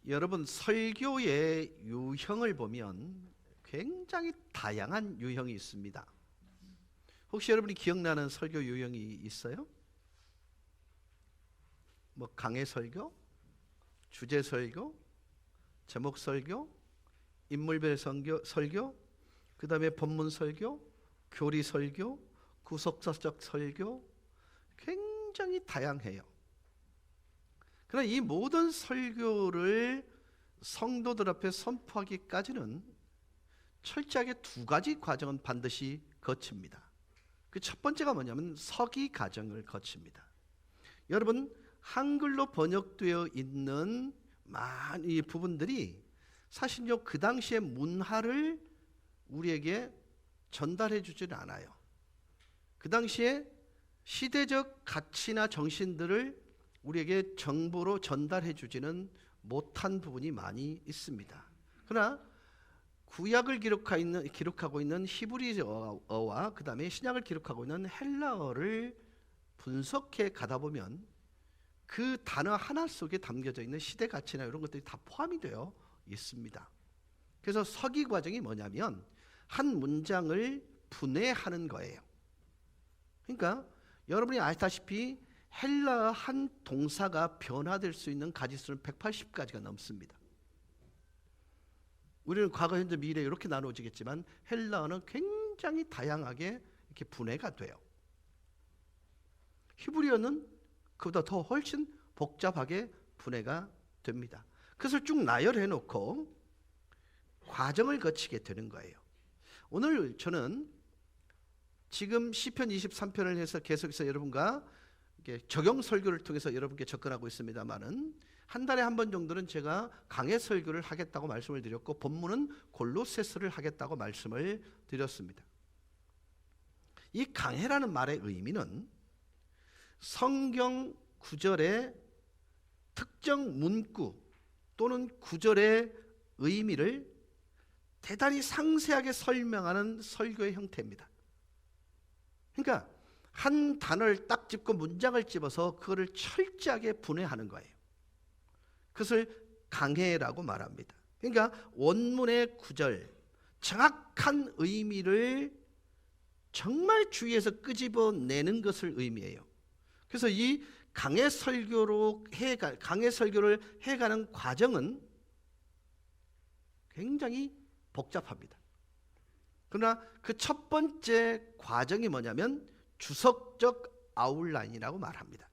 여러분, 설교의 유형을 보면 굉장히 다양한 유형이 있습니다. 혹시 여러분이 기억나는 설교 유형이 있어요? 뭐 강해 설교, 주제 설교, 제목 설교, 인물별 설교, 그 다음에 본문 설교, 교리 설교, 구속사적 설교, 굉장히 다양해요. 그러나 이 모든 설교를 성도들 앞에 선포하기까지는 철저하게 두 가지 과정은 반드시 거칩니다. 그 첫 번째가 뭐냐면 서기 과정을 거칩니다. 여러분, 한글로 번역되어 있는 많은 부분들이 사실요 그 당시의 문화를 우리에게 전달해 주지는 않아요. 그 당시에 시대적 가치나 정신들을 우리에게 정보로 전달해 주지는 못한 부분이 많이 있습니다. 그러나 구약을 기록하고 있는 히브리어와 그 다음에 신약을 기록하고 있는 헬라어를 분석해 가다 보면 그 단어 하나 속에 담겨져 있는 시대 가치나 이런 것들이 다 포함이 되어 있습니다. 그래서 서기 과정이 뭐냐면 한 문장을 분해하는 거예요. 그러니까 여러분이 아시다시피 헬라어 한 동사가 변화될 수 있는 가지수는 180가지가 넘습니다. 우리는 과거, 현재, 미래 이렇게 나누어지겠지만 헬라어는 굉장히 다양하게 이렇게 분해가 돼요. 히브리어는 그보다 더 훨씬 복잡하게 분해가 됩니다. 그것을 쭉 나열해 놓고 과정을 거치게 되는 거예요. 오늘 저는 지금 시편 23편을 해서 계속해서 여러분과 적용 설교를 통해서 여러분께 접근하고 있습니다만은 한 달에 한 번 정도는 제가 강해 설교를 하겠다고 말씀을 드렸고 본문은 골로새서를 하겠다고 말씀을 드렸습니다. 이 강해라는 말의 의미는 성경 구절의 특정 문구 또는 구절의 의미를 대단히 상세하게 설명하는 설교의 형태입니다. 그러니까 한 단어를 딱 짚고 문장을 집어서 그거를 철저하게 분해하는 거예요. 그것을 강해라고 말합니다. 그러니까 원문의 구절, 정확한 의미를 정말 주의해서 끄집어내는 것을 의미해요. 그래서 이 강해 설교를 해가는 과정은 굉장히 복잡합니다. 그러나 그 첫 번째 과정이 뭐냐면 주석적 아웃라인이라고 말합니다.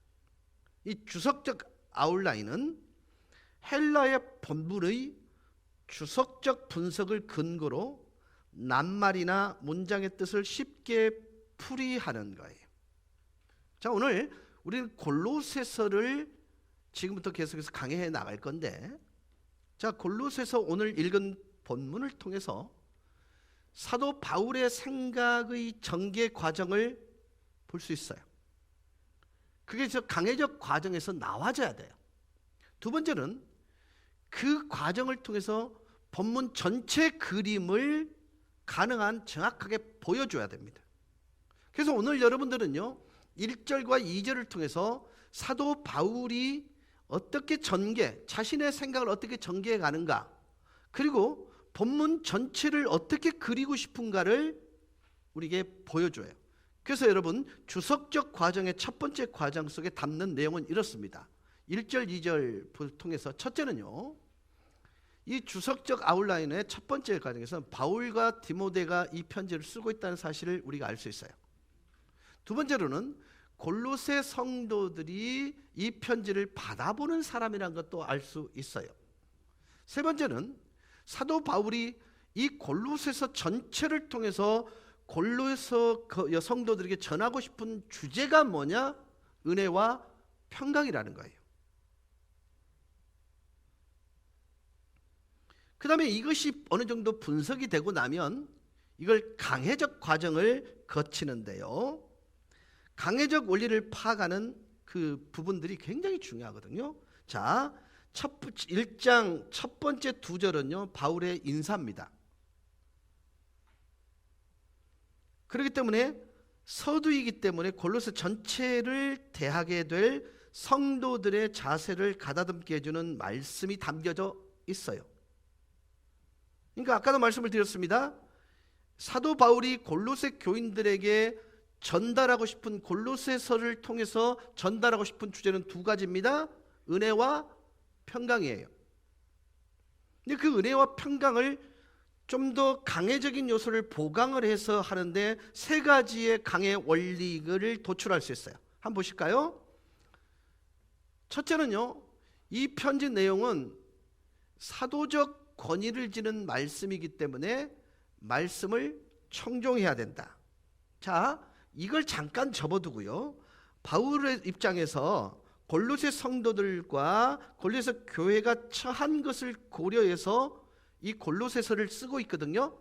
이 주석적 아웃라인은 헬라의 본문의 주석적 분석을 근거로 낱말이나 문장의 뜻을 쉽게 풀이하는 거예요. 자, 오늘 우리는 골로새서를 지금부터 계속해서 강해해 나갈 건데, 자, 골로새서 오늘 읽은 본문을 통해서 사도 바울의 생각의 전개 과정을 볼 수 있어요. 그게 저 강해적 과정에서 나와져야 돼요. 두 번째는 그 과정을 통해서 본문 전체 그림을 가능한 정확하게 보여줘야 됩니다. 그래서 오늘 여러분들은요 1절과 2절을 통해서 사도 바울이 어떻게 자신의 생각을 어떻게 전개해 가는가, 그리고 본문 전체를 어떻게 그리고 싶은가를 우리에게 보여줘요. 그래서 여러분, 주석적 과정의 첫 번째 과정 속에 담는 내용은 이렇습니다. 1절, 2절을 통해서 첫째는요, 이 주석적 아웃라인의 첫 번째 과정에서 바울과 디모데가 이 편지를 쓰고 있다는 사실을 우리가 알 수 있어요. 두 번째로는 골로새 성도들이 이 편지를 받아보는 사람이라는 것도 알 수 있어요. 세 번째는 사도 바울이 이 골로새서 전체를 통해서 골로새 성도들에게 전하고 싶은 주제가 뭐냐? 은혜와 평강이라는 거예요. 그 다음에 이것이 어느 정도 분석이 되고 나면 이걸 강해적 과정을 거치는데요, 강해적 원리를 파악하는 그 부분들이 굉장히 중요하거든요. 자, 1장 첫 번째 두 절은요 바울의 인사입니다. 그렇기 때문에 서두이기 때문에 골로새 전체를 대하게 될 성도들의 자세를 가다듬게 해주는 말씀이 담겨져 있어요. 그러니까 아까도 말씀을 드렸습니다. 사도 바울이 골로새 교인들에게 전달하고 싶은, 골로새서를 통해서 전달하고 싶은 주제는 두 가지입니다. 은혜와 평강이에요. 근데 그 은혜와 평강을 좀 더 강해적인 요소를 보강을 해서 하는데 세 가지의 강의 원리를 도출할 수 있어요. 한번 보실까요? 첫째는요, 이 편지 내용은 사도적 권위를 지는 말씀이기 때문에 말씀을 청종해야 된다. 자, 이걸 잠깐 접어두고요, 바울의 입장에서 골로새 성도들과 골로새 교회가 처한 것을 고려해서 이 골로새서를 쓰고 있거든요.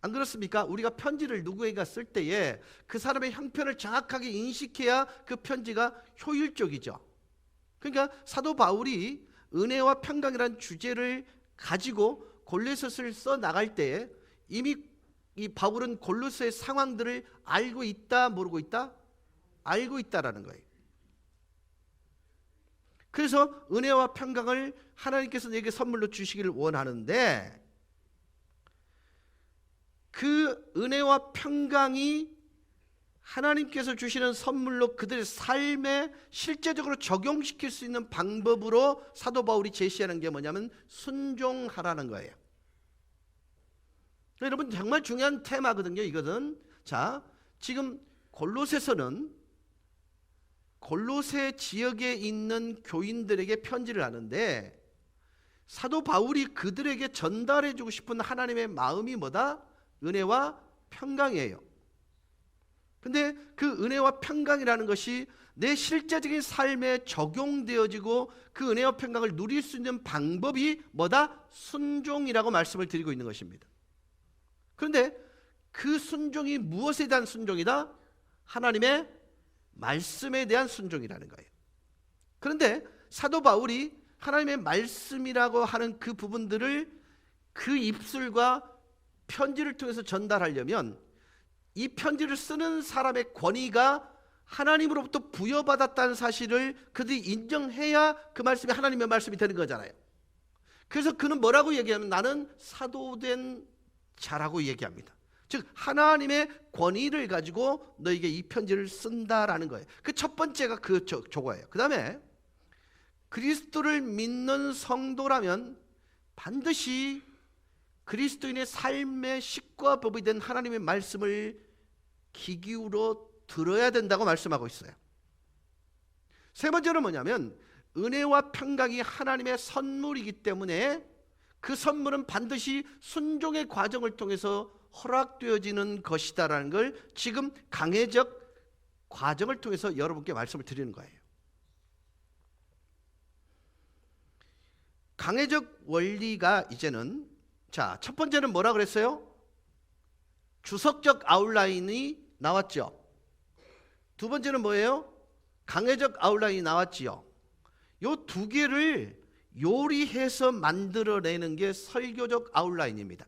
안 그렇습니까? 우리가 편지를 누구에게 쓸 때에 그 사람의 형편을 정확하게 인식해야 그 편지가 효율적이죠. 그러니까 사도 바울이 은혜와 평강이라는 주제를 가지고 골로새서를 써 나갈 때에 이미 이 바울은 골로새의 상황들을 알고 있다, 모르고 있다? 알고 있다라는 거예요. 그래서 은혜와 평강을 하나님께서 내게 선물로 주시기를 원하는데, 그 은혜와 평강이 하나님께서 주시는 선물로 그들의 삶에 실제적으로 적용시킬 수 있는 방법으로 사도 바울이 제시하는 게 뭐냐면 순종하라는 거예요. 여러분, 정말 중요한 테마거든요, 이것은. 자, 지금 골로새서는 골로새 지역에 있는 교인들에게 편지를 하는데, 사도 바울이 그들에게 전달해 주고 싶은 하나님의 마음이 뭐다? 은혜와 평강이에요. 근데 그 은혜와 평강이라는 것이 내 실제적인 삶에 적용되어지고 그 은혜와 평강을 누릴 수 있는 방법이 뭐다? 순종이라고 말씀을 드리고 있는 것입니다. 그런데 그 순종이 무엇에 대한 순종이다? 하나님의 말씀에 대한 순종이라는 거예요. 그런데 사도 바울이 하나님의 말씀이라고 하는 그 부분들을 그 입술과 편지를 통해서 전달하려면 이 편지를 쓰는 사람의 권위가 하나님으로부터 부여받았다는 사실을 그들이 인정해야 그 말씀이 하나님의 말씀이 되는 거잖아요. 그래서 그는 뭐라고 얘기하면 나는 사도된 자라고 얘기합니다. 즉 하나님의 권위를 가지고 너에게 이 편지를 쓴다라는 거예요. 그 첫 번째가 그 조거예요. 그 다음에 그리스도를 믿는 성도라면 반드시 그리스도인의 삶의 식과 법이 된 하나님의 말씀을 귀 기울여 들어야 된다고 말씀하고 있어요. 세 번째는 뭐냐면 은혜와 평강이 하나님의 선물이기 때문에 그 선물은 반드시 순종의 과정을 통해서 허락되어지는 것이다라는 걸 지금 강해적 과정을 통해서 여러분께 말씀을 드리는 거예요. 강해적 원리가 이제는, 자, 첫 번째는 뭐라 그랬어요? 주석적 아웃라인이 나왔죠. 두 번째는 뭐예요? 강해적 아웃라인이 나왔지요. 요 두 개를 요리해서 만들어내는 게 설교적 아웃라인입니다.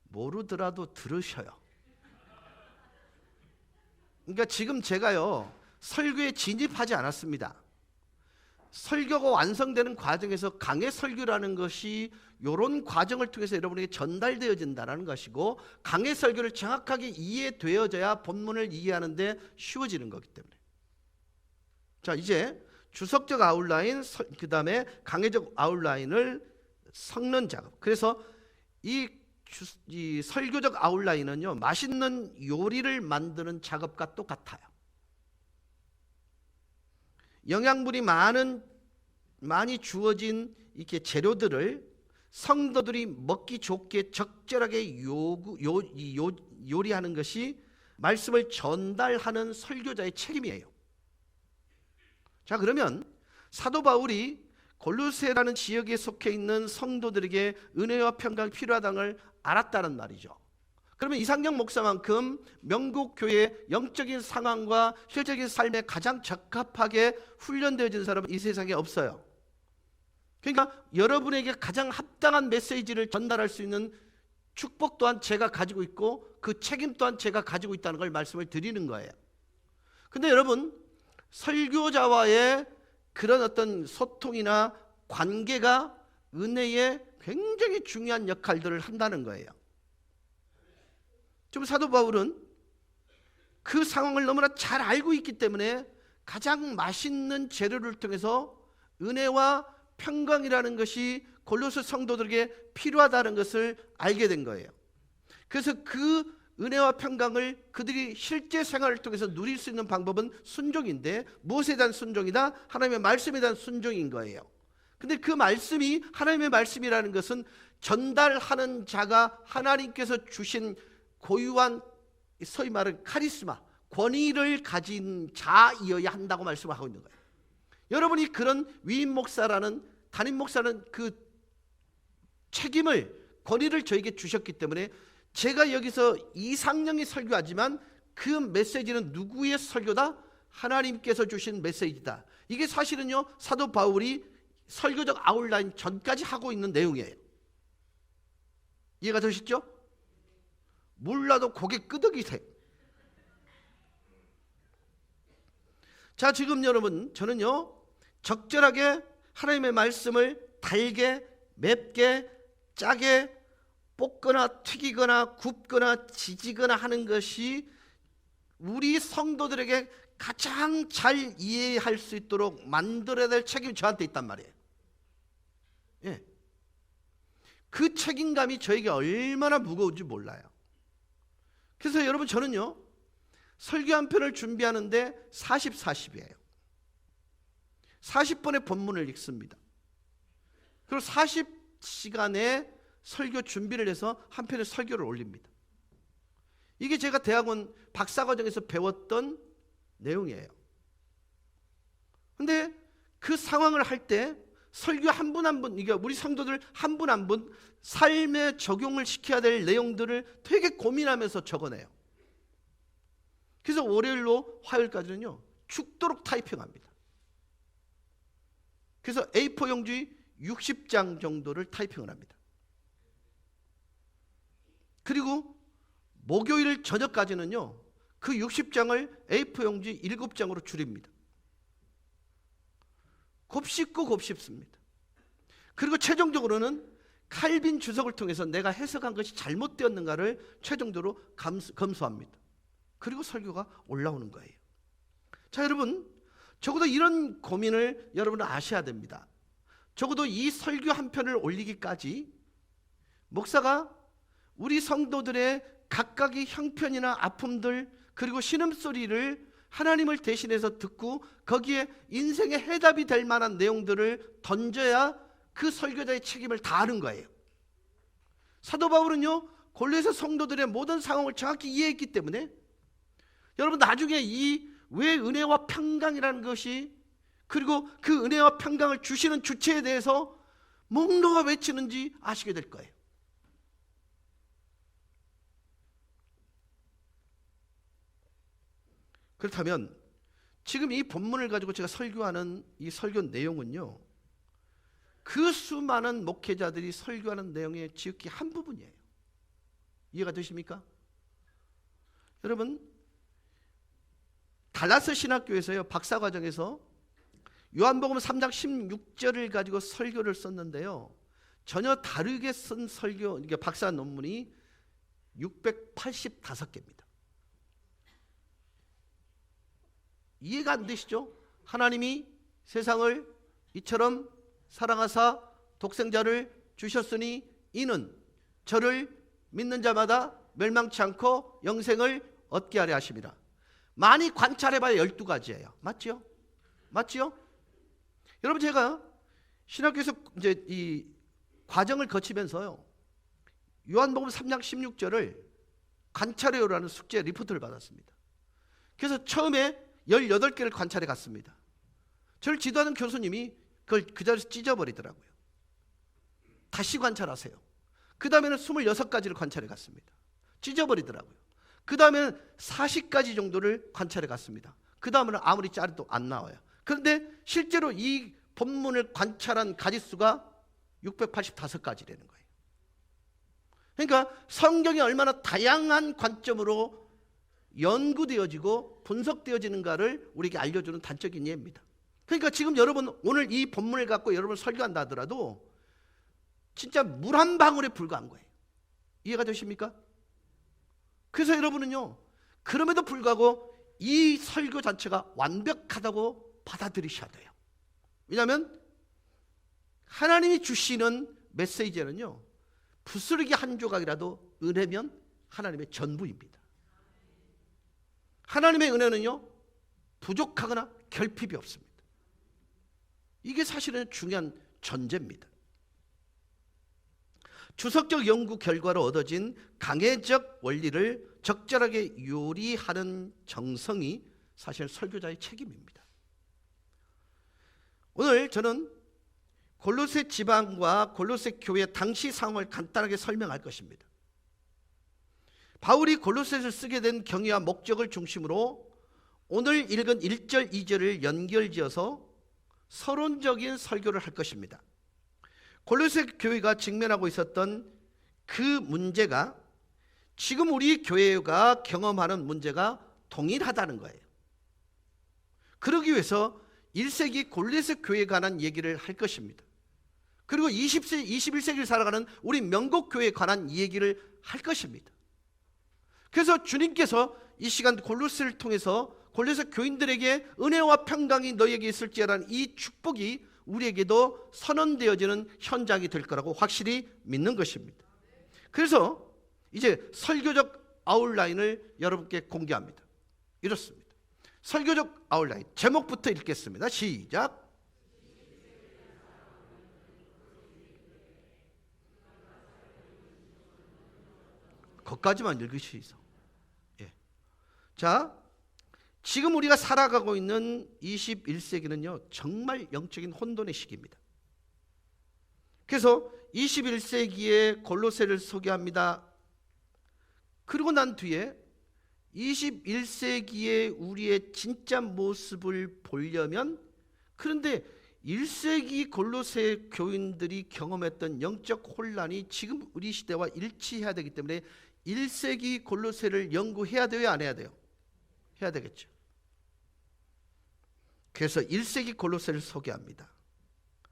모르더라도 들으셔요. 그러니까 지금 제가요, 설교에 진입하지 않았습니다. 설교가 완성되는 과정에서 강해 설교라는 것이 이런 과정을 통해서 여러분에게 전달되어진다는 것이고, 강해 설교를 정확하게 이해되어져야 본문을 이해하는데 쉬워지는 거기 때문에. 자, 이제 주석적 아웃라인, 그 다음에 강해적 아웃라인을 섞는 작업. 그래서 이 설교적 아웃라인은요, 맛있는 요리를 만드는 작업과 똑같아요. 영양분이 많이 주어진 이렇게 재료들을 성도들이 먹기 좋게 적절하게 요리하는 것이 말씀을 전달하는 설교자의 책임이에요. 자, 그러면 사도 바울이 골로새라는 지역에 속해 있는 성도들에게 은혜와 평강이 필요하다는 걸 알았다는 말이죠. 그러면 이상경 목사만큼 명곡교회의 영적인 상황과 실제적인 삶에 가장 적합하게 훈련되어진 사람은 이 세상에 없어요. 그러니까 여러분에게 가장 합당한 메시지를 전달할 수 있는 축복 또한 제가 가지고 있고 그 책임 또한 제가 가지고 있다는 걸 말씀을 드리는 거예요. 근데 여러분, 설교자와의 그런 어떤 소통이나 관계가 은혜에 굉장히 중요한 역할들을 한다는 거예요. 좀 사도 바울은 그 상황을 너무나 잘 알고 있기 때문에 가장 맛있는 재료를 통해서 은혜와 평강이라는 것이 골로새 성도들에게 필요하다는 것을 알게 된 거예요. 그래서 그 은혜와 평강을 그들이 실제 생활을 통해서 누릴 수 있는 방법은 순종인데, 무엇에 대한 순종이다? 하나님의 말씀에 대한 순종인 거예요. 근데 그 말씀이, 하나님의 말씀이라는 것은 전달하는 자가 하나님께서 주신 고유한, 소위 말하는 카리스마, 권위를 가진 자이어야 한다고 말씀을 하고 있는 거예요. 여러분이 그런 위임 목사라는, 담임 목사는 그 책임을, 권위를 저에게 주셨기 때문에 제가 여기서 이상령이 설교하지만 그 메시지는 누구의 설교다? 하나님께서 주신 메시지다. 이게 사실은요, 사도 바울이 설교적 아웃라인 전까지 하고 있는 내용이에요. 이해가 되시죠? 몰라도 고개 끄덕이세요. 자, 지금 여러분, 저는요, 적절하게 하나님의 말씀을 달게, 맵게, 짜게 볶거나 튀기거나 굽거나 지지거나 하는 것이 우리 성도들에게 가장 잘 이해할 수 있도록 만들어야 될 책임이 저한테 있단 말이에요. 예. 그 책임감이 저에게 얼마나 무거운지 몰라요. 그래서 여러분, 저는요, 설교 한 편을 준비하는데 40이에요. 40번의 본문을 읽습니다. 그리고 40시간에 설교 준비를 해서 한 편의 설교를 올립니다. 이게 제가 대학원 박사과정에서 배웠던 내용이에요. 근데 그 상황을 할 때 설교 한 분 한 분, 이게 우리 성도들 한 분 한 분 삶에 적용을 시켜야 될 내용들을 되게 고민하면서 적어내요. 그래서 월요일로 화요일까지는요, 죽도록 타이핑합니다. 그래서 A4 용지 60장 정도를 타이핑을 합니다. 그리고 목요일 저녁까지는요, 그 60장을 A4 용지 7장으로 줄입니다. 곱씹고 곱씹습니다. 그리고 최종적으로는 칼빈 주석을 통해서 내가 해석한 것이 잘못되었는가를 최종적으로 검수합니다. 그리고 설교가 올라오는 거예요. 자, 여러분, 적어도 이런 고민을 여러분은 아셔야 됩니다. 적어도 이 설교 한 편을 올리기까지 목사가 우리 성도들의 각각의 형편이나 아픔들, 그리고 신음소리를 하나님을 대신해서 듣고 거기에 인생의 해답이 될 만한 내용들을 던져야 그 설교자의 책임을 다하는 거예요. 사도 바울은요, 골로새 성도들의 모든 상황을 정확히 이해했기 때문에 여러분, 나중에 이 왜 은혜와 평강이라는 것이, 그리고 그 은혜와 평강을 주시는 주체에 대해서 목놓아 외치는지 아시게 될 거예요. 그렇다면 지금 이 본문을 가지고 제가 설교하는 이 설교 내용은요, 그 수많은 목회자들이 설교하는 내용의 지극히 한 부분이에요. 이해가 되십니까? 여러분, 달라스 신학교에서요, 박사과정에서 요한복음 3장 16절을 가지고 설교를 썼는데요, 전혀 다르게 쓴 설교, 이게 박사 논문이 685개입니다. 이해가 안 되시죠? 하나님이 세상을 이처럼 사랑하사 독생자를 주셨으니 이는 저를 믿는 자마다 멸망치 않고 영생을 얻게 하려 하심이라. 많이 관찰해봐야 12가지예요. 맞죠? 맞죠? 여러분, 제가 신학교에서 이제 이 과정을 거치면서요, 요한복음 3장 16절을 관찰해요라는 숙제 리포트를 받았습니다. 그래서 처음에 18개를 관찰해 갔습니다. 저를 지도하는 교수님이 그걸 그 자리에서 찢어버리더라고요. 다시 관찰하세요. 그 다음에는 26가지를 관찰해 갔습니다. 찢어버리더라고요. 그 다음에는 40가지 정도를 관찰해 갔습니다. 그 다음에는 아무리 짜도 안 나와요. 그런데 실제로 이 본문을 관찰한 가지수가 685가지라는 거예요. 그러니까 성경이 얼마나 다양한 관점으로 연구되어지고 분석되어지는가를 우리에게 알려주는 단적인 예입니다. 그러니까 지금 여러분 오늘 이 본문을 갖고 여러분 설교한다 하더라도 진짜 물 한 방울에 불과한 거예요. 이해가 되십니까? 그래서 여러분은요, 그럼에도 불구하고 이 설교 자체가 완벽하다고 받아들이셔야 돼요. 왜냐하면 하나님이 주시는 메시지는요, 부스러기 한 조각이라도 은혜면 하나님의 전부입니다. 하나님의 은혜는요, 부족하거나 결핍이 없습니다. 이게 사실은 중요한 전제입니다. 주석적 연구 결과로 얻어진 강해적 원리를 적절하게 요리하는 정성이 사실 설교자의 책임입니다. 오늘 저는 골로새 지방과 골로새 교회 당시 상황을 간단하게 설명할 것입니다. 바울이 골로새를 쓰게 된 경위와 목적을 중심으로 오늘 읽은 1절, 2절을 연결지어서 서론적인 설교를 할 것입니다. 골로새 교회가 직면하고 있었던 그 문제가 지금 우리 교회가 경험하는 문제가 동일하다는 거예요. 그러기 위해서 1세기 골로새 교회에 관한 얘기를 할 것입니다. 그리고 21세기를 살아가는 우리 명곡 교회에 관한 얘기를 할 것입니다. 그래서 주님께서 이 시간 골로새를 통해서 골로새 교인들에게 은혜와 평강이 너희에게 있을지라는 이 축복이 우리에게도 선언되어지는 현장이 될 거라고 확실히 믿는 것입니다. 그래서 이제 설교적 아웃라인을 여러분께 공개합니다. 이렇습니다. 설교적 아웃라인 제목부터 읽겠습니다. 시작. 거기까지만 읽으시죠. 예. 자, 지금 우리가 살아가고 있는 21세기는요 정말 영적인 혼돈의 시기입니다. 그래서 21세기의 골로새를 소개합니다. 그리고 난 뒤에 21세기의 우리의 진짜 모습을 보려면, 그런데 1세기 골로새 교인들이 경험했던 영적 혼란이 지금 우리 시대와 일치해야 되기 때문에 1세기 골로새를 연구해야 돼요, 안 해야 돼요? 해야 되겠죠. 그래서 1세기 골로새를 소개합니다.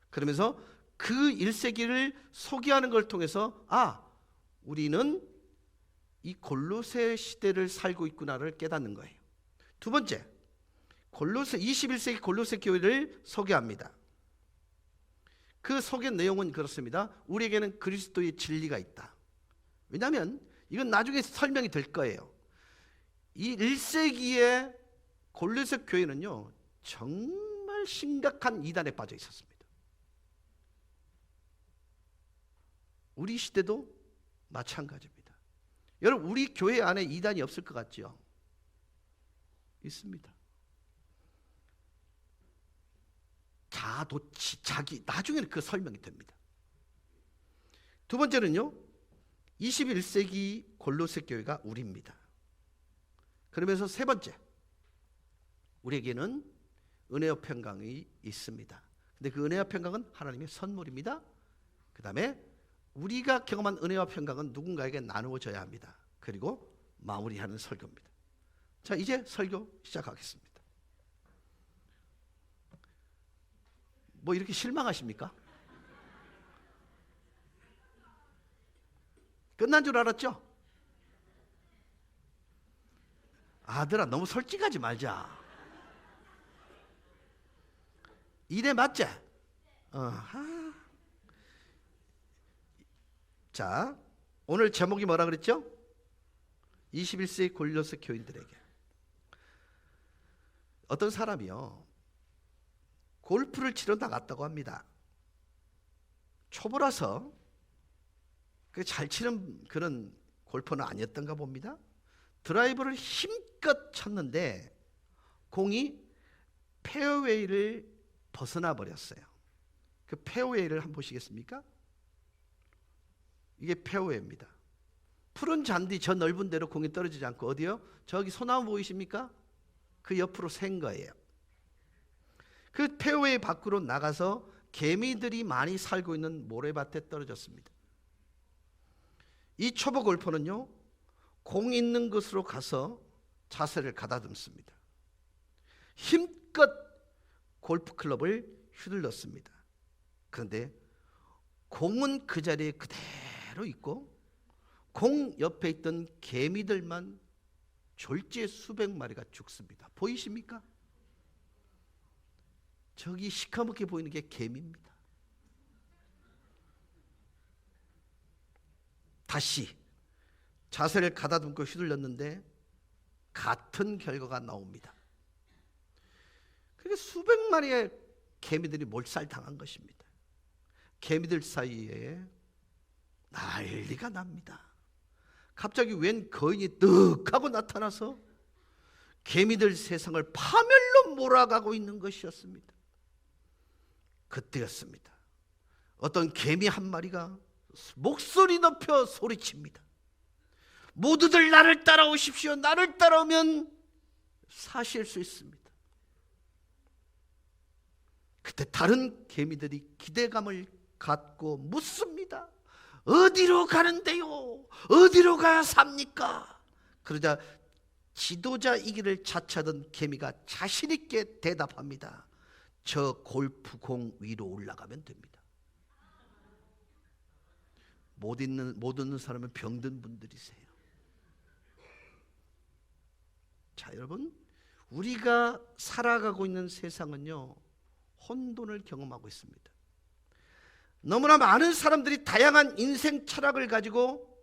그러면서 그 1세기를 소개하는 걸 통해서 우리는 이 골로새 시대를 살고 있구나를 깨닫는 거예요. 두 번째, 21세기 골로새 교회를 소개합니다. 그 소개 내용은 그렇습니다. 우리에게는 그리스도의 진리가 있다. 왜냐하면 이건 나중에 설명이 될 거예요. 이 1세기의 골로새 교회는요 정말 심각한 이단에 빠져 있었습니다. 우리 시대도 마찬가지입니다. 여러분, 우리 교회 안에 이단이 없을 것 같죠? 있습니다. 자도치, 자기, 나중에는 그 설명이 됩니다. 두 번째는요, 21세기 골로새 교회가 우리입니다. 그러면서 세 번째, 우리에게는 은혜와 평강이 있습니다. 근데 그 은혜와 평강은 하나님의 선물입니다. 그 다음에 우리가 경험한 은혜와 평강은 누군가에게 나누어져야 합니다. 그리고 마무리하는 설교입니다. 자, 이제 설교 시작하겠습니다. 뭐 이렇게 실망하십니까? 끝난 줄 알았죠? 아들아, 너무 솔직하지 말자. 이래 맞지? 자, 오늘 제목이 뭐라 그랬죠? 21세기 골로새 교인들에게. 어떤 사람이요 골프를 치러 나갔다고 합니다. 초보라서 잘 치는 그런 골퍼는 아니었던가 봅니다. 드라이버를 힘껏 쳤는데 공이 페어웨이를 벗어나 버렸어요. 그 페어웨이를 한번 보시겠습니까? 이게 페어웨이입니다. 푸른 잔디 저 넓은 데로 공이 떨어지지 않고 어디요? 저기 소나무 보이십니까? 그 옆으로 샌 거예요. 그 페어웨이 밖으로 나가서 개미들이 많이 살고 있는 모래밭에 떨어졌습니다. 이 초보 골퍼는요 공 있는 곳으로 가서 자세를 가다듬습니다. 힘껏 골프클럽을 휘둘렀습니다. 그런데 공은 그 자리에 그대로 있고 공 옆에 있던 개미들만 졸지에 수백 마리가 죽습니다. 보이십니까? 저기 시커멓게 보이는 게 개미입니다. 다시 자세를 가다듬고 휘둘렀는데 같은 결과가 나옵니다. 그게 수백 마리의 개미들이 몰살당한 것입니다. 개미들 사이에 난리가 납니다. 갑자기 웬 거인이 뜩 하고 나타나서 개미들 세상을 파멸로 몰아가고 있는 것이었습니다. 그때였습니다. 어떤 개미 한 마리가 목소리 높여 소리칩니다. 모두들 나를 따라오십시오. 나를 따라오면 사실 수 있습니다. 그때 다른 개미들이 기대감을 갖고 묻습니다. 어디로 가는데요? 어디로 가야 삽니까? 그러자 지도자이기를 자처하던 개미가 자신 있게 대답합니다. 저 골프공 위로 올라가면 됩니다. 못 듣는 사람은 병든 분들이세요. 자, 여러분, 우리가 살아가고 있는 세상은요, 혼돈을 경험하고 있습니다. 너무나 많은 사람들이 다양한 인생 철학을 가지고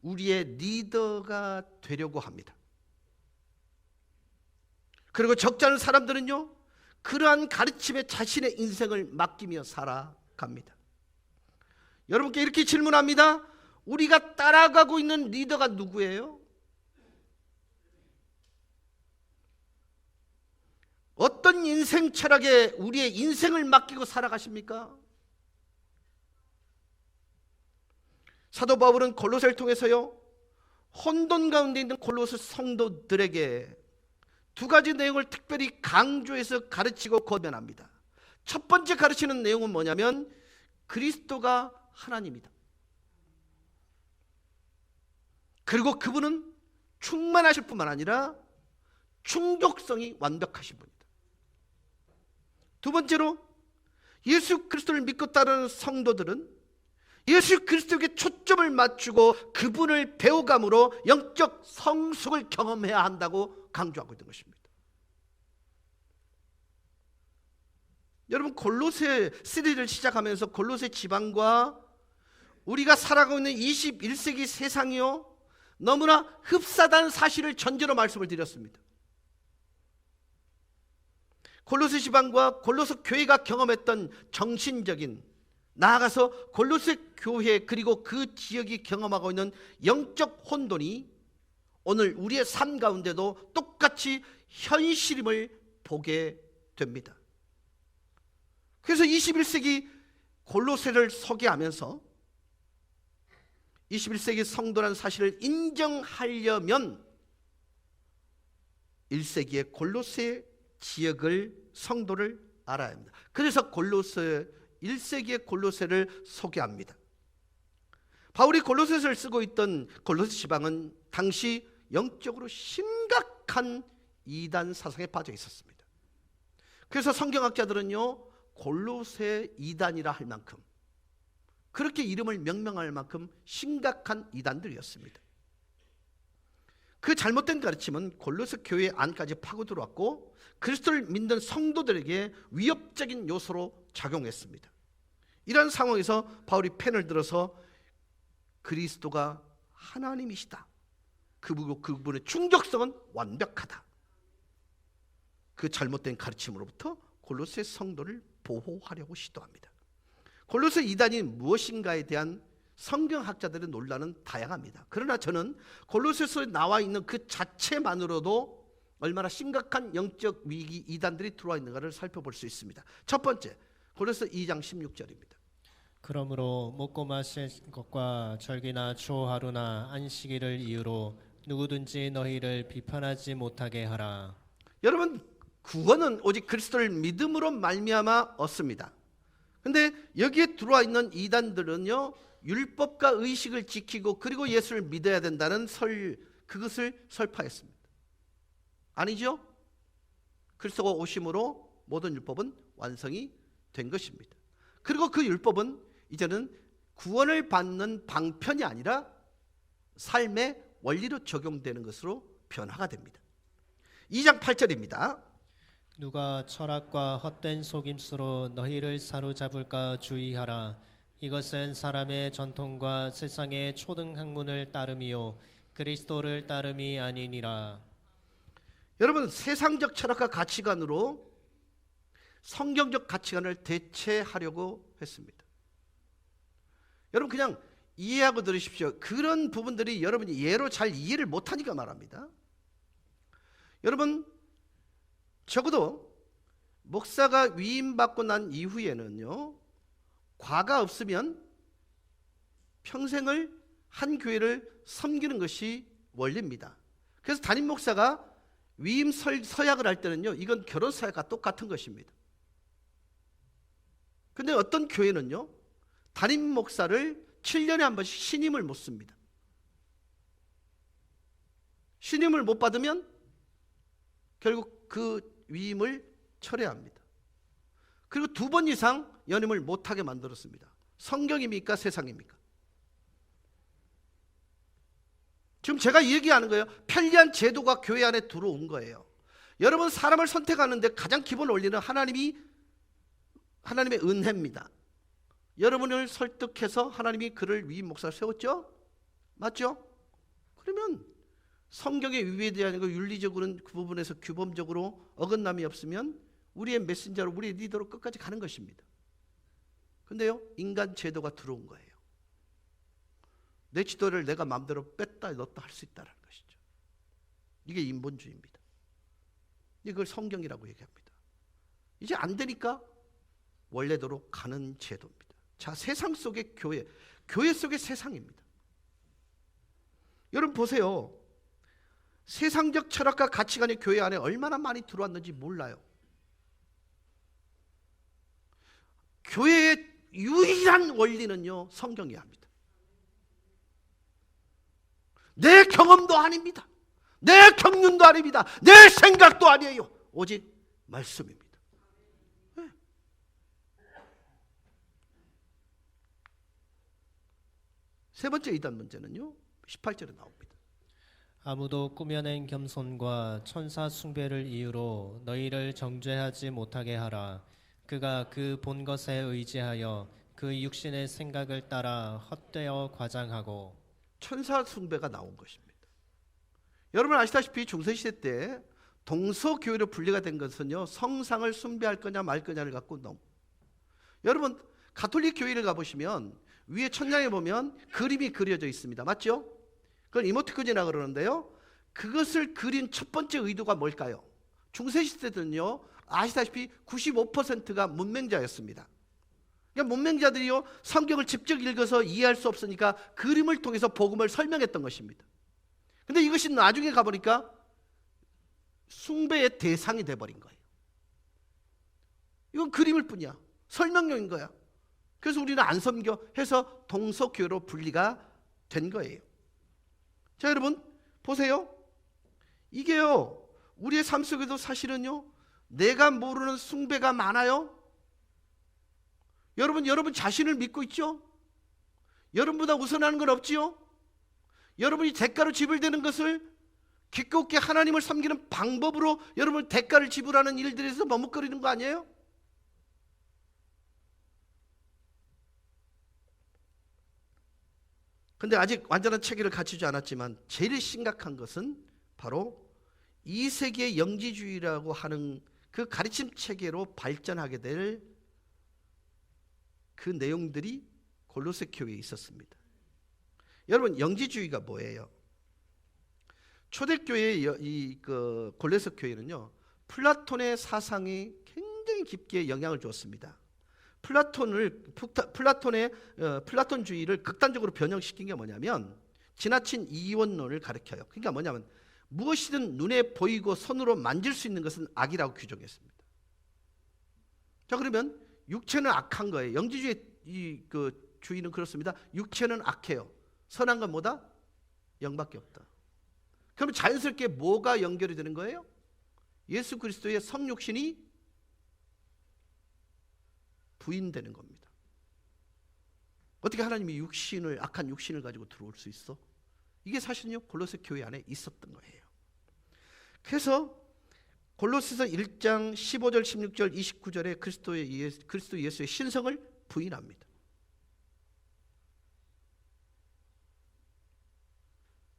우리의 리더가 되려고 합니다. 그리고 적지 않은 사람들은요, 그러한 가르침에 자신의 인생을 맡기며 살아갑니다. 여러분께 이렇게 질문합니다. 우리가 따라가고 있는 리더가 누구예요? 어떤 인생 철학에 우리의 인생을 맡기고 살아가십니까? 사도 바울은 골로새를 통해서요, 혼돈 가운데 있는 골로새 성도들에게 두 가지 내용을 특별히 강조해서 가르치고 권면합니다. 첫 번째 가르치는 내용은 뭐냐면 그리스도가 하나님이다. 그리고 그분은 충만하실 뿐만 아니라 충족성이 완벽하신 분이다. 두 번째로 예수 그리스도를 믿고 따르는 성도들은 예수 그리스도에게 초점을 맞추고 그분을 배워감으로 영적 성숙을 경험해야 한다고 강조하고 있는 것입니다. 여러분, 골로새 시리즈를 시작하면서 골로새 지방과 우리가 살아가고 있는 21세기 세상이요, 너무나 흡사한 사실을 전제로 말씀을 드렸습니다. 골로새 지방과 골로새 교회가 경험했던 정신적인, 나아가서 골로새 교회 그리고 그 지역이 경험하고 있는 영적 혼돈이 오늘 우리의 삶 가운데도 똑같이 현실임을 보게 됩니다. 그래서 21세기 골로새를 소개하면서 21세기 성도라는 사실을 인정하려면 1세기의 골로새 지역을 성도를 알아야 합니다. 그래서 골로새 1세기의 골로새를 소개합니다. 바울이 골로새서를 쓰고 있던 골로새 지방은 당시 영적으로 심각한 이단 사상에 빠져 있었습니다. 그래서 성경학자들은요, 골로새 이단이라 할 만큼, 그렇게 이름을 명명할 만큼 심각한 이단들이었습니다. 그 잘못된 가르침은 골로새 교회 안까지 파고 들어왔고 그리스도를 믿는 성도들에게 위협적인 요소로 작용했습니다. 이런 상황에서 바울이 펜을 들어서 그리스도가 하나님이시다, 그분의 충족성은 완벽하다, 그 잘못된 가르침으로부터 골로새 성도를 보호하려고 시도합니다. 골로새 이단이 무엇인가에 대한 성경학자들의 논란은 다양합니다. 그러나 저는 골로새서에 나와 있는 그 자체만으로도 얼마나 심각한 영적 위기 이단들이 들어와 있는가를 살펴볼 수 있습니다. 첫 번째, 골로새 2장 16절입니다. 그러므로 먹고 마실 것과 절기나 초하루나 안식일을 이유로 누구든지 너희를 비판하지 못하게 하라. 여러분, 구원은 오직 그리스도를 믿음으로 말미암아 얻습니다. 근데 여기에 들어와 있는 이단들은요, 율법과 의식을 지키고 그리고 예수를 믿어야 된다는 그것을 설파했습니다. 아니죠? 그리스도가 오심으로 모든 율법은 완성이 된 것입니다. 그리고 그 율법은 이제는 구원을 받는 방편이 아니라 삶의 원리로 적용되는 것으로 변화가 됩니다. 2장 8절입니다. 누가 철학과 헛된 속임수로 너희를 사로잡을까 주의하라. 이것은 사람의 전통과 세상의 초등 학문을 따름이요 그리스도를 따름이 아니니라. 여러분, 세상적 철학과 가치관으로 성경적 가치관을 대체하려고 했습니다. 여러분, 그냥 이해하고 들으십시오. 그런 부분들이 여러분이 예로 잘 이해를 못하니까 말합니다. 여러분, 적어도 목사가 위임받고 난 이후에는요, 과가 없으면 평생을 한 교회를 섬기는 것이 원리입니다. 그래서 담임 목사가 위임 서약을 할 때는요, 이건 결혼 서약과 똑같은 것입니다. 근데 어떤 교회는요, 담임 목사를 7년에 한 번씩 신임을 못 씁니다. 신임을 못 받으면 결국 그 위임을 철회합니다. 그리고 2번 이상 연임을 못하게 만들었습니다. 성경입니까? 세상입니까? 지금 제가 얘기하는 거예요. 편리한 제도가 교회 안에 들어온 거예요. 여러분, 사람을 선택하는데 가장 기본 원리는 하나님의 은혜입니다. 여러분을 설득해서 하나님이 그를 위임 목사를 세웠죠? 맞죠? 그러면 성경에 위배되지 않고 윤리적으로는 그 부분에서 규범적으로 어긋남이 없으면 우리의 메신저로, 우리의 리더로 끝까지 가는 것입니다. 근데요, 인간 제도가 들어온 거예요. 내 지도를 내가 마음대로 뺐다 넣었다 할 수 있다는 것이죠. 이게 인본주의입니다. 이걸 성경이라고 얘기합니다. 이제 안 되니까 원래대로 가는 제도입니다. 자, 세상 속의 교회, 교회 속의 세상입니다. 여러분 보세요. 세상적 철학과 가치관이 교회 안에 얼마나 많이 들어왔는지 몰라요. 교회의 유일한 원리는요, 성경이어야 합니다. 내 경험도 아닙니다. 내 경륜도 아닙니다. 내 생각도 아니에요. 오직 말씀입니다. 네. 세 번째 이단 문제는요, 18절에 나옵니다. 아무도 꾸며낸 겸손과 천사 숭배를 이유로 너희를 정죄하지 못하게 하라. 그가 그 본 것에 의지하여 그 육신의 생각을 따라 헛되어 과장하고. 천사 숭배가 나온 것입니다. 여러분 아시다시피 중세시대 때 동서교회로 분리가 된 것은요, 성상을 숭배할 거냐 말 거냐를 갖고 여러분 가톨릭 교회를 가보시면 위에 천장에 보면 그림이 그려져 있습니다. 맞죠? 그걸 이모티콘이라고 그러는데요, 그것을 그린 첫 번째 의도가 뭘까요? 중세시대 때는요, 아시다시피 95%가 문맹자였습니다. 그러니까 문맹자들이요, 성경을 직접 읽어서 이해할 수 없으니까 그림을 통해서 복음을 설명했던 것입니다. 근데 이것이 나중에 가보니까 숭배의 대상이 돼버린 거예요. 이건 그림일 뿐이야. 설명용인 거야. 그래서 우리는 안 섬겨 해서 동서교회로 분리가 된 거예요. 자, 여러분 보세요. 이게요, 우리의 삶 속에도 사실은요, 내가 모르는 숭배가 많아요. 여러분 자신을 믿고 있죠? 여러분보다 우선하는 건 없지요? 여러분이 대가로 지불되는 것을 기꺼이 하나님을 섬기는 방법으로 여러분 대가를 지불하는 일들에서 머뭇거리는 거 아니에요? 근데 아직 완전한 체계를 갖추지 않았지만 제일 심각한 것은 바로 2세기의 영지주의라고 하는 그 가르침 체계로 발전하게 될 그 내용들이 골로새 교회에 있었습니다. 여러분, 영지주의가 뭐예요? 초대교회의 그 골로새 교회는요, 플라톤의 사상이 굉장히 깊게 영향을 주었습니다. 플라톤주의를 극단적으로 변형시킨 게 뭐냐면 지나친 이원론을 가르쳐요. 그러니까 뭐냐면 무엇이든 눈에 보이고 손으로 만질 수 있는 것은 악이라고 규정했습니다. 자, 그러면 육체는 악한 거예요. 영지주의 그 주의는 그렇습니다. 육체는 악해요. 선한 건 뭐다? 영밖에 없다. 그러면 자연스럽게 뭐가 연결이 되는 거예요? 예수 그리스도의 성육신이 부인되는 겁니다. 어떻게 하나님이 악한 육신을 가지고 들어올 수 있어? 이게 사실은요 골로새 교회 안에 있었던 거예요. 그래서 골로새서 1장 15절 16절 29절에 그리스도 예수의 신성을 부인합니다.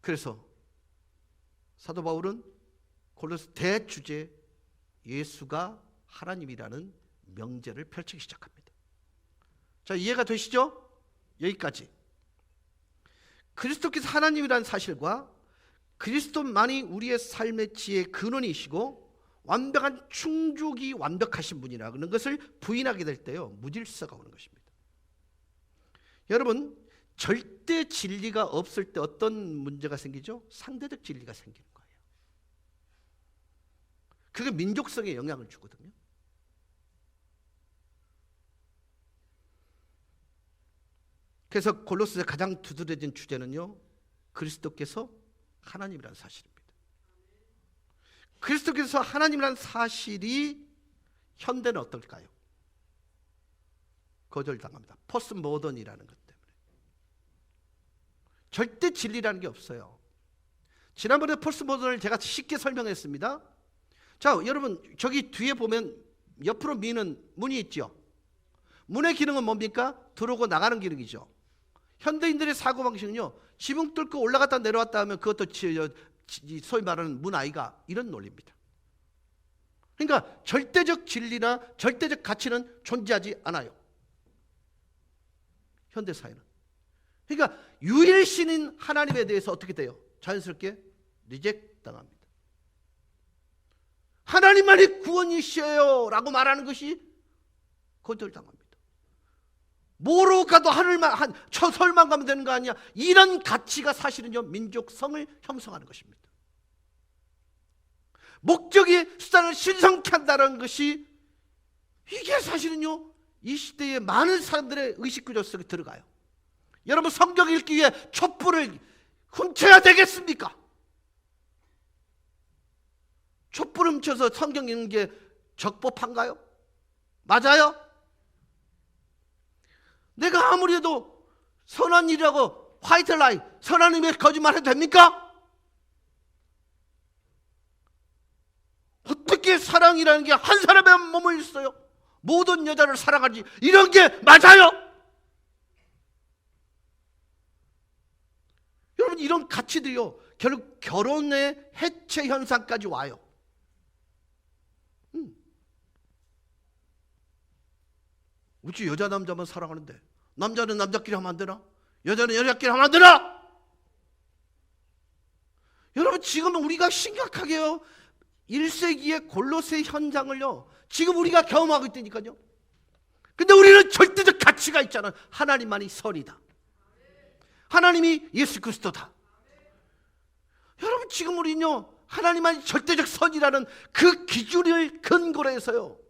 그래서 사도 바울은 골로새 대주제 예수가 하나님이라는 명제를 펼치기 시작합니다. 자, 이해가 되시죠? 여기까지. 그리스도께서 하나님이라는 사실과 그리스도만이 우리의 삶의 지혜의 근원이시고 완벽한 충족이 완벽하신 분이라는 것을 부인하게 될 때요 무질서가 오는 것입니다. 여러분, 절대 진리가 없을 때 어떤 문제가 생기죠? 상대적 진리가 생기는 거예요. 그게 민족성에 영향을 주거든요. 그래서 골로새서 가장 두드러진 주제는요 그리스도께서 하나님이라는 사실입니다. 그리스도께서 하나님이라는 사실이 현대는 어떨까요? 거절당합니다. 포스트 모던이라는 것 때문에. 절대 진리라는 게 없어요. 지난번에 포스트 모던을 제가 쉽게 설명했습니다. 자, 여러분 저기 뒤에 보면 옆으로 미는 문이 있죠. 문의 기능은 뭡니까? 들어오고 나가는 기능이죠. 현대인들의 사고방식은요 지붕 뚫고 올라갔다 내려왔다 하면 그것도 소위 말하는 문 아이가 이런 논리입니다. 그러니까 절대적 진리나 절대적 가치는 존재하지 않아요, 현대사회는. 그러니까 유일신인 하나님에 대해서 어떻게 돼요? 자연스럽게 리젝트 당합니다. 하나님만이 구원이시에요 라고 말하는 것이 거절당합니다. 뭐로 가도 하늘만, 저설만 가면 되는 거 아니야? 이런 가치가 사실은요 민족성을 형성하는 것입니다. 목적이 수단을 신성케 한다는 것이 이게 사실은요 이 시대의 많은 사람들의 의식구조 속에 들어가요. 여러분, 성경 읽기 위해 촛불을 훔쳐야 되겠습니까? 촛불 훔쳐서 성경 읽는 게 적법한가요? 맞아요? 내가 아무리 해도 선한 일이라고 화이트 라이, 선한 의미에 거짓말 해도 됩니까? 어떻게 사랑이라는 게 한 사람의 몸을 있어요? 모든 여자를 사랑하지, 이런 게 맞아요? 여러분, 이런 가치들이요 결국 결혼의 해체 현상까지 와요. 우리 여자 남자만 사랑하는데 남자는 남자끼리 하면 안 되나? 여자는 여자끼리 하면 안 되나? 여러분, 지금 우리가 심각하게요 1세기의 골로새 현장을요 지금 우리가 경험하고 있다니까요. 근데 우리는 절대적 가치가 있잖아요. 하나님만이 선이다, 하나님이 예수 그리스도다. 여러분, 지금 우리는요 하나님만이 절대적 선이라는 그 기준을 근거로 해서요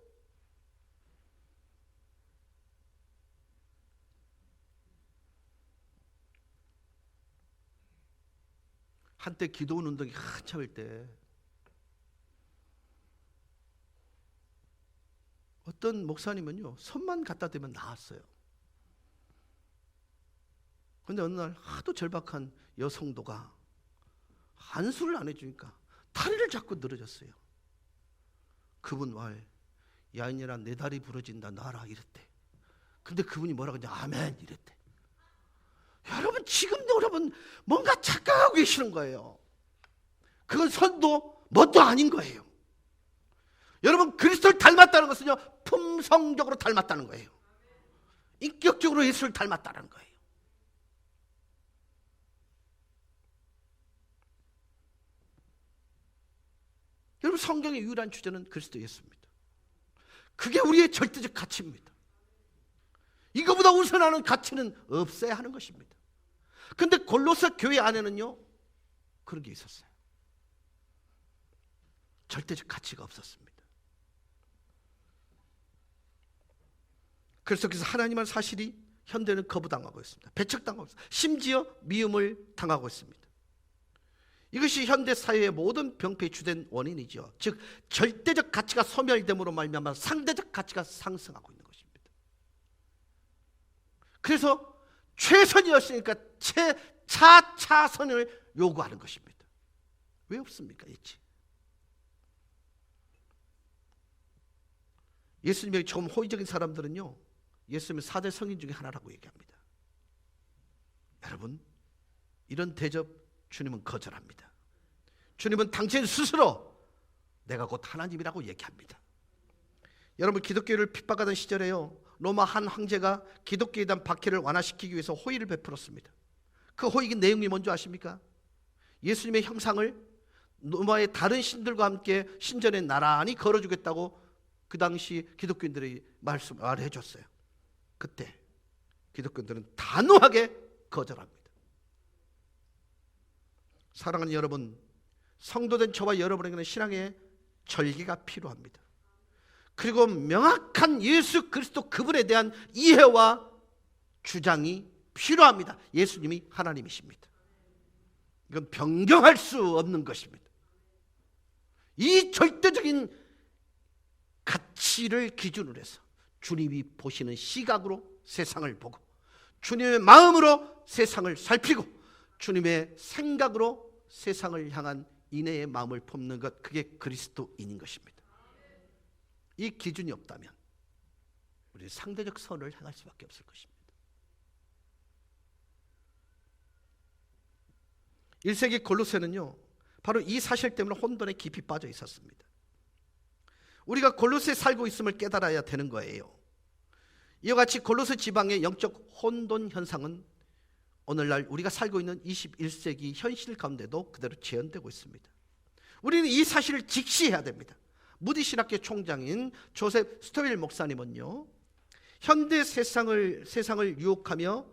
한때 기도원 운동이 한참일 때 어떤 목사님은요 손만 갖다 대면 나았어요. 근데 어느 날 하도 절박한 여성도가 안수를 안 해주니까 다리를 자꾸 늘어졌어요. 그분 말, 야인이라 내 다리 부러진다 놔라 이랬대. 근데 그분이 뭐라고 했냐, 아멘 이랬대. 여러분, 지금도 여러분 뭔가 착각하고 계시는 거예요. 그건 선도 뭣도 아닌 거예요. 여러분, 그리스도를 닮았다는 것은요 품성적으로 닮았다는 거예요. 인격적으로 예수를 닮았다는 거예요. 여러분, 성경의 유일한 주제는 그리스도 예수입니다. 그게 우리의 절대적 가치입니다. 이거보다 우선하는 가치는 없어야 하는 것입니다. 근데 골로새 교회 안에는요 그런 게 있었어요. 절대적 가치가 없었습니다. 그리스도께서 하나님의 사실이 현대는 거부당하고 있습니다. 배척당하고 있습니다. 심지어 미움을 당하고 있습니다. 이것이 현대 사회의 모든 병폐의 주된 원인이죠. 즉 절대적 가치가 소멸됨으로 말미암아 상대적 가치가 상승하고 있는 것입니다. 그래서 최선이었으니까 차선을 요구하는 것입니다. 왜 없습니까? 있지. 예수님에게 조금 호의적인 사람들은요, 예수님은 4대 성인 중에 하나라고 얘기합니다. 여러분, 이런 대접 주님은 거절합니다. 주님은 당신 스스로 내가 곧 하나님이라고 얘기합니다. 여러분, 기독교를 핍박하던 시절에요, 로마 한 황제가 기독교에 대한 박해를 완화시키기 위해서 호의를 베풀었습니다. 그 호의의 내용이 뭔지 아십니까? 예수님의 형상을 로마의 다른 신들과 함께 신전에 나란히 걸어주겠다고 그 당시 기독교인들이 말을 해줬어요. 그때 기독교인들은 단호하게 거절합니다. 사랑하는 여러분, 성도된 저와 여러분에게는 신앙의 절개가 필요합니다. 그리고 명확한 예수 그리스도 그분에 대한 이해와 주장이 필요합니다. 예수님이 하나님이십니다. 이건 변경할 수 없는 것입니다. 이 절대적인 가치를 기준으로 해서 주님이 보시는 시각으로 세상을 보고, 주님의 마음으로 세상을 살피고, 주님의 생각으로 세상을 향한 인애의 마음을 품는 것, 그게 그리스도인인 것입니다. 이 기준이 없다면 우리 상대적 선을 행할 수밖에 없을 것입니다. 1세기 골로새는요, 바로 이 사실 때문에 혼돈에 깊이 빠져 있었습니다. 우리가 골로새에 살고 있음을 깨달아야 되는 거예요. 이와 같이 골로새 지방의 영적 혼돈 현상은 오늘날 우리가 살고 있는 21세기 현실 가운데도 그대로 재현되고 있습니다. 우리는 이 사실을 직시해야 됩니다. 무디 신학교 총장인 조셉 스토일 목사님은요, 현대 세상을 유혹하며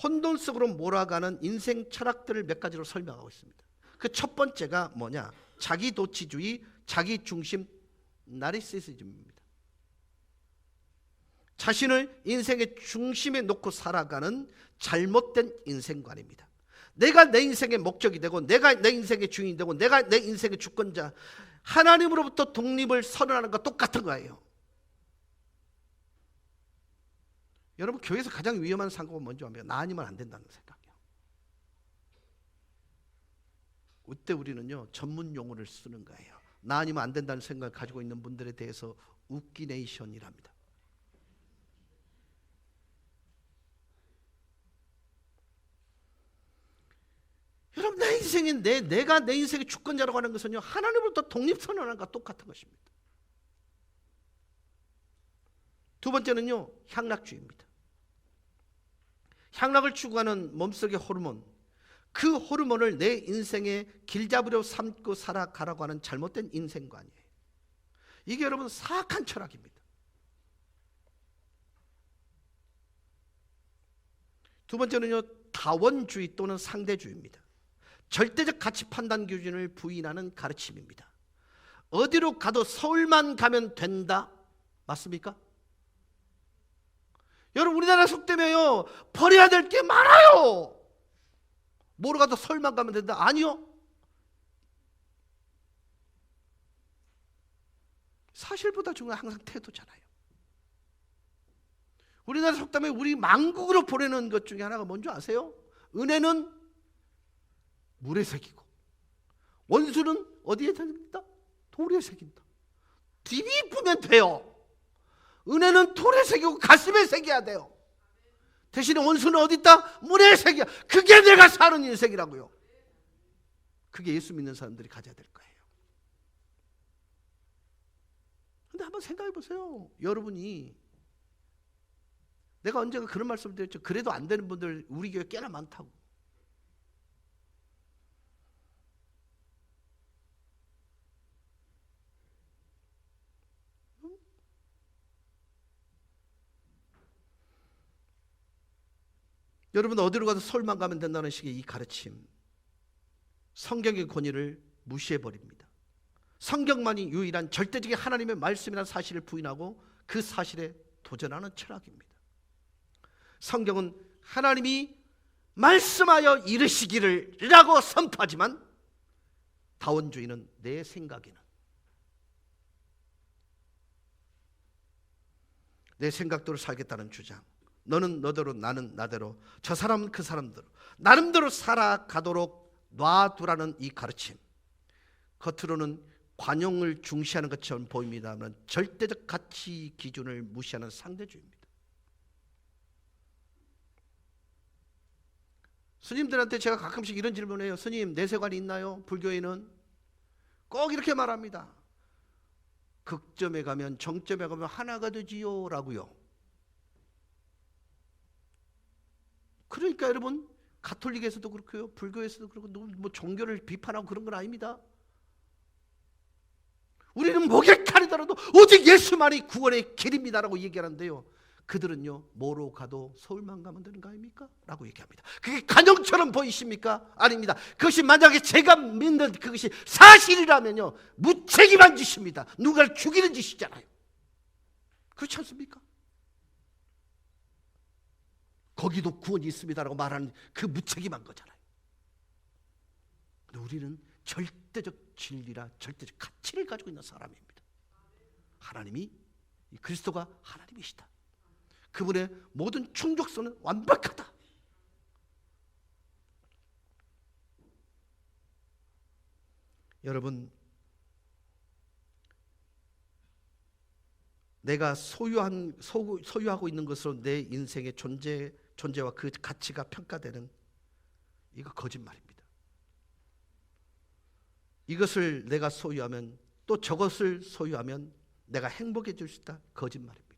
혼돈 속으로 몰아가는 인생 철학들을 몇 가지로 설명하고 있습니다. 그 첫 번째가 뭐냐? 자기도취주의, 자기중심, 나르시시즘입니다. 자신을 인생의 중심에 놓고 살아가는 잘못된 인생관입니다. 내가 내 인생의 목적이 되고, 내가 내 인생의 주인이 되고, 내가 내 인생의 주권자, 하나님으로부터 독립을 선언하는 것과 똑같은 거예요. 여러분, 교회에서 가장 위험한 상고가 뭔지 아세요? 나 아니면 안 된다는 생각이에요. 그때 우리는요, 전문 용어를 쓰는 거예요. 나 아니면 안 된다는 생각을 가지고 있는 분들에 대해서 웃기네이션이랍니다. 여러분, 내 인생이 내가 내 인생의 주권자라고 하는 것은요, 하나님으로부터 독립선언하는 것과 똑같은 것입니다. 두 번째는요, 향락주의입니다. 향락을 추구하는 몸속의 호르몬, 그 호르몬을 내 인생의 길잡이로 삼고 살아가라고 하는 잘못된 인생관이에요. 이게 여러분 사악한 철학입니다. 두 번째는요, 다원주의 또는 상대주의입니다. 절대적 가치 판단 기준을 부인하는 가르침입니다. 어디로 가도 서울만 가면 된다, 맞습니까? 여러분, 우리나라 속되면요, 버려야 될 게 많아요. 뭐로 가도 서울만 가면 된다? 아니요. 사실보다 중요한 항상 태도잖아요. 우리나라 속담에 우리 만국으로 보내는 것 중에 하나가 뭔지 아세요? 은혜는 물에 새기고, 원수는 어디에 새긴다? 돌에 새긴다. 뒤집으면 돼요. 은혜는 돌에 새기고 가슴에 새겨야 돼요. 대신에 원수는 어디 있다? 물에 새겨. 그게 내가 사는 인생이라고요. 그게 예수 믿는 사람들이 가져야 될 거예요. 근데 한번 생각해 보세요. 여러분이, 내가 언젠가 그런 말씀 드렸죠. 그래도 안 되는 분들 우리 교회 꽤나 많다고. 여러분, 어디로 가도 서울만 가면 된다는 식의 이 가르침, 성경의 권위를 무시해버립니다. 성경만이 유일한 절대적인 하나님의 말씀이라는 사실을 부인하고 그 사실에 도전하는 철학입니다. 성경은 하나님이 말씀하여 이르시기를 라고 선포하지만, 다원주의는 내 생각에는, 내 생각대로 살겠다는 주장, 너는 너대로 나는 나대로 저 사람은 그 사람대로 나름대로 살아가도록 놔두라는 이 가르침, 겉으로는 관용을 중시하는 것처럼 보입니다만 절대적 가치 기준을 무시하는 상대주의입니다. 스님들한테 제가 가끔씩 이런 질문을 해요. 스님, 내세관이 있나요? 불교에는 꼭 이렇게 말합니다. 극점에 가면 정점에 가면 하나가 되지요 라고요. 그러니까 여러분, 가톨릭에서도 그렇고요, 불교에서도 그렇고, 뭐 종교를 비판하고 그런 건 아닙니다. 우리는 목에 칼이더라도 오직 예수만이 구원의 길입니다라고 얘기하는데요, 그들은요, 뭐로 가도 서울만 가면 되는 거 아닙니까? 라고 얘기합니다. 그게 간영처럼 보이십니까? 아닙니다. 그것이 만약에 제가 믿는 그것이 사실이라면요, 무책임한 짓입니다. 누가를 죽이는 짓이잖아요. 그렇지 않습니까? 거기도 구원이 있습니다라고 말하는 그 무책임한 거잖아요. 근데 우리는 절대적 진리라 절대적 가치를 가지고 있는 사람입니다. 하나님이, 그리스도가 하나님이시다. 그분의 모든 충족성은 완벽하다. 여러분, 내가 소유하고 있는 것으로 내 인생의 존재와 그 가치가 평가되는, 이거 거짓말입니다. 이것을 내가 소유하면, 또 저것을 소유하면 내가 행복해질 수 있다. 거짓말입니다.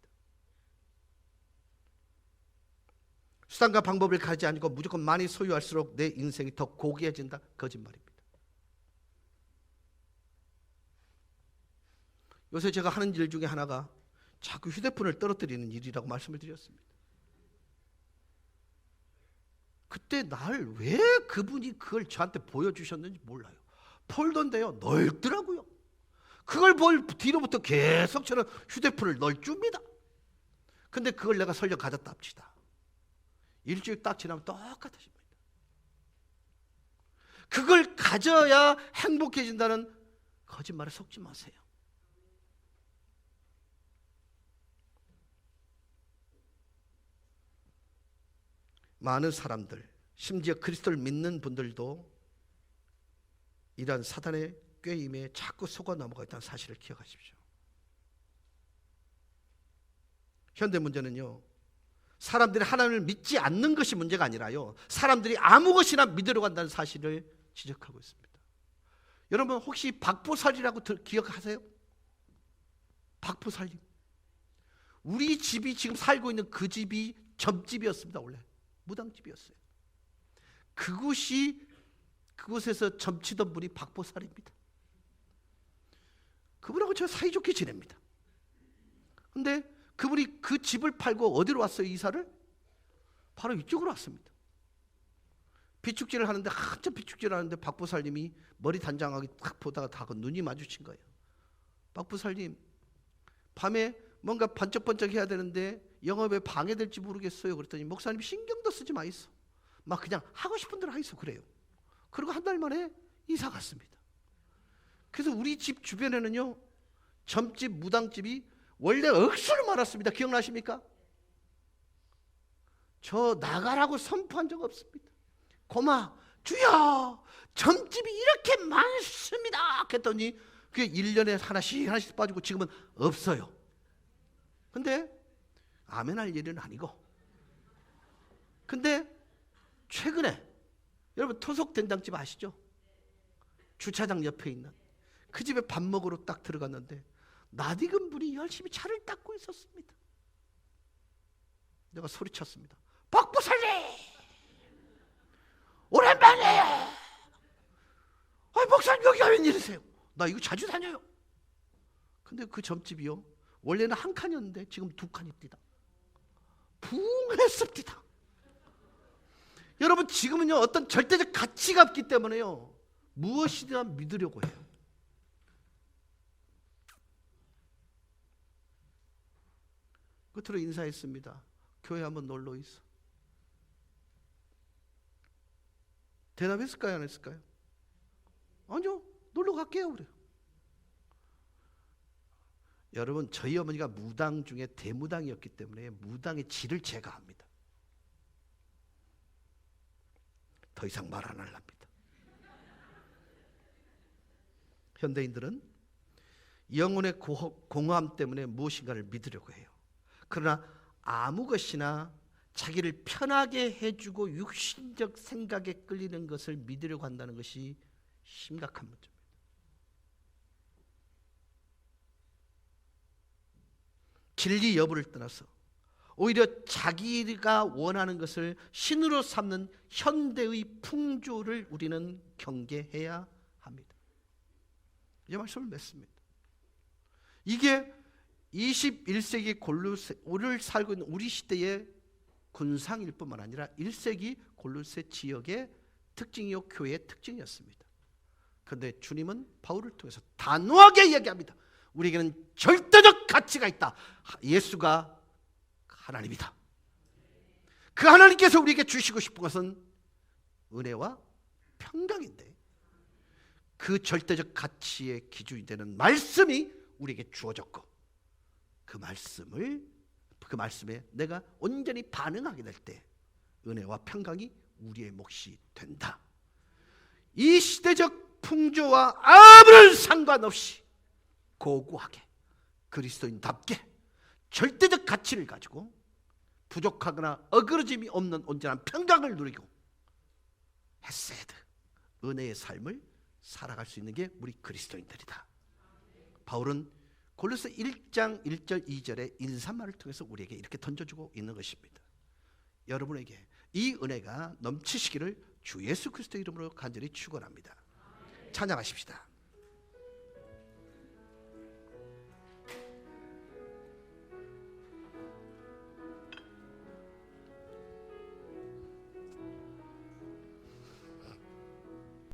수단과 방법을 가지 않고 무조건 많이 소유할수록 내 인생이 더 고귀해진다. 거짓말입니다. 요새 제가 하는 일 중에 하나가 자꾸 휴대폰을 떨어뜨리는 일이라고 말씀을 드렸습니다. 그때 날 왜 그분이 그걸 저한테 보여주셨는지 몰라요. 폴더인데요, 넓더라고요. 그걸 볼 뒤로부터 계속 저는 휴대폰을 널줍니다. 근데 그걸 내가 설령 가졌다 합시다. 일주일 딱 지나면 똑같아집니다. 그걸 가져야 행복해진다는 거짓말에 속지 마세요. 많은 사람들, 심지어 그리스도를 믿는 분들도 이러한 사단의 꾀임에 자꾸 속아 넘어가 있다는 사실을 기억하십시오. 현대 문제는요, 사람들이 하나님을 믿지 않는 것이 문제가 아니라요, 사람들이 아무 것이나 믿으려고 한다는 사실을 지적하고 있습니다. 여러분, 혹시 박보살이라고 기억하세요? 박보살님. 우리 집이 지금 살고 있는 그 집이 점집이었습니다. 원래 무당집이었어요. 그곳에서 점치던 분이 박보살입니다. 그분하고 제가 사이좋게 지냅니다. 근데 그분이 그 집을 팔고 어디로 왔어요? 이사를? 바로 이쪽으로 왔습니다. 비축질을 하는데, 한참 비축질을 하는데 박보살님이 머리 단장하게 딱 보다가 다 눈이 마주친 거예요. 박보살님, 밤에 뭔가 번쩍번쩍 해야 되는데 영업에 방해될지 모르겠어요. 그랬더니 목사님이 신경도 쓰지 마있어. 막 그냥 하고 싶은 대로 하이소 그래요. 그리고 한 달 만에 이사 갔습니다. 그래서 우리 집 주변에는요, 점집, 무당집이 원래 억수로 많았습니다. 기억나십니까? 저 나가라고 선포한 적 없습니다. 고마, 주여, 점집이 이렇게 많습니다. 그랬더니 그게 1년에 하나씩 빠지고 지금은 없어요. 근데 아멘할 일은 아니고, 근데 최근에 여러분 토속 된장집 아시죠? 주차장 옆에 있는 그 집에 밥 먹으러 딱 들어갔는데 낯익은 분이 열심히 차를 닦고 있었습니다. 내가 소리쳤습니다. 박보살님, 오랜만이에요. 목사님 여기가 웬일이세요? 나 이거 자주 다녀요. 근데 그 점집이요, 원래는 한 칸이었는데 지금 2칸입니다. 붕했습니다. 여러분, 지금은요, 어떤 절대적 가치가 없기 때문에요, 무엇이든 믿으려고 해요. 끝으로 인사했습니다. 교회 한번 놀러 있어. 대답했을까요? 안 했을까요? 아니요, 놀러 갈게요. 그래요. 여러분, 저희 어머니가 무당 중에 대무당이었기 때문에 무당의 질을 제가 압니다. 더 이상 말 안 하랍니다. 현대인들은 영혼의 공허함 때문에 무엇인가를 믿으려고 해요. 그러나 아무 것이나 자기를 편하게 해주고 육신적 생각에 끌리는 것을 믿으려고 한다는 것이 심각한 문제입니다. 진리 여부를 떠나서 오히려 자기가 원하는 것을 신으로 삼는 현대의 풍조를 우리는 경계해야 합니다. 이 말씀을 맺습니다. 이게 21세기 골로새를 살고 있는 우리 시대의 군상일 뿐만 아니라 1세기 골로새 지역의 특징이요, 교회의 특징이었습니다. 그런데 주님은 바울을 통해서 단호하게 이야기합니다. 우리에게는 절대적 가치가 있다. 예수가 하나님이다. 그 하나님께서 우리에게 주시고 싶은 것은 은혜와 평강인데, 그 절대적 가치의 기준이 되는 말씀이 우리에게 주어졌고, 그 말씀에 내가 온전히 반응하게 될 때 은혜와 평강이 우리의 몫이 된다. 이 시대적 풍조와 아무런 상관없이 고고하게 그리스도인답게 절대적 가치를 가지고 부족하거나 어그러짐이 없는 온전한 평강을 누리고 헤세드, 은혜의 삶을 살아갈 수 있는 게 우리 그리스도인들이다. 바울은 골로새 1장 1절 2절의 인사말을 통해서 우리에게 이렇게 던져주고 있는 것입니다. 여러분에게 이 은혜가 넘치시기를 주 예수 그리스도 이름으로 간절히 축원합니다. 찬양하십시다.